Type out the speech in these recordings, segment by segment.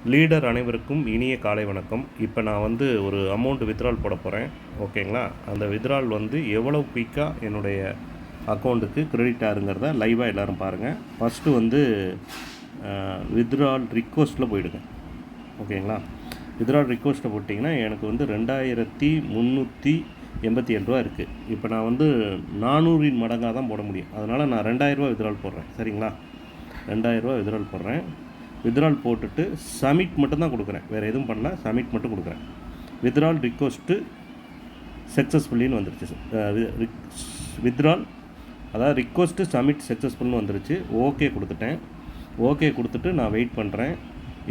Leader அனைவருக்கும் இனிய காலை வணக்கம். இப்போ நான் வந்து ஒரு அமௌண்ட் வித்ட்ரால் போட போகிறேன். ஓகேங்களா? அந்த வித்ட்ரால் வந்து எவ்வளோ குயிக்காக என்னுடைய அக்கௌண்ட்டுக்கு கிரெடிட் ஆகுங்கிறத லைவாக எல்லோரும் பாருங்கள். ஃபஸ்ட்டு வந்து வித்ட்ரால் ரிக்வஸ்ட்டில் போயிடுங்க. ஓகேங்களா? வித்ட்ரால் ரிக்வஸ்ட்டை போட்டிங்கன்னா எனக்கு வந்து 2387 ரூபா இருக்குது. இப்போ நான் வந்து 400 மடங்காக தான் போட முடியும். அதனால் நான் 2000 ரூபா வித்ட்ரால் போடுறேன். சரிங்களா? 2000 ரூபா வித்ட்ரால் போடுறேன். வித்ட்ரால் போட்டுட்டு சப்மிட் மட்டும் தான் கொடுக்குறேன், வேறு எதுவும் பண்ணல. சப்மிட் மட்டும் கொடுக்குறேன். வித்ட்ரால் ரிக்வஸ்ட்டு சக்ஸஸ்ஃபுல்லின்னு வந்துருச்சு. வித்ட்ரால் அதாவது ரிக்வஸ்ட்டு சப்மிட் சக்ஸஸ்ஃபுல்னு வந்துருச்சு. ஓகே கொடுத்துட்டேன். ஓகே கொடுத்துட்டு நான் வெயிட் பண்ணுறேன்.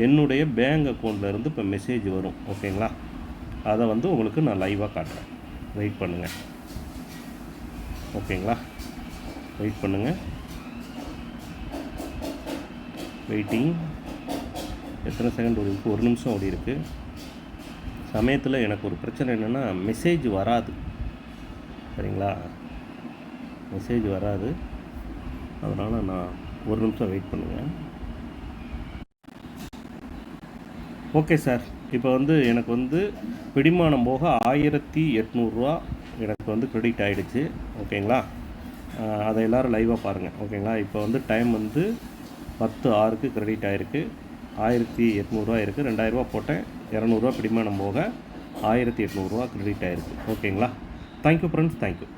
என்னுடைய பேங்க் அக்கௌண்ட்லேருந்து இப்போ மெசேஜ் வரும். ஓகேங்களா? அதை வந்து உங்களுக்கு நான் லைவாக காட்டுறேன். வெயிட் பண்ணுங்கள். ஓகேங்களா? வெயிட் பண்ணுங்கள். வெயிட்டிங் எத்தனை செகண்ட் ஓடி இருக்குது? 1 நிமிஷம் ஓடி இருக்குது. சமயத்தில் எனக்கு ஒரு பிரச்சனை என்னென்னா மெசேஜ் வராது. சரிங்களா? மெசேஜ் வராது. அதனால் நான் 1 நிமிஷம் வெயிட் பண்ணுங்கள். Okay sir. இப்போ வந்து எனக்கு வந்து பிடிமானம் போக 1800 ரூபா எனக்கு வந்து கிரெடிட் ஆகிடுச்சு. ஓகேங்களா? அதை எல்லோரும் லைவாக பாருங்கள். ஓகேங்களா? இப்போ வந்து டைம் வந்து 10:06க்கு கிரெடிட் ஆகிருக்கு. 1800 ரூபா இருக்குது. 2000 ரூபா போட்டேன். 200 ரூபா பிடிமானம் போக 1800 ரூபா கிரெடிட் ஆகிருக்கு. ஓகேங்களா? Thank you friends. தேங்க்யூ.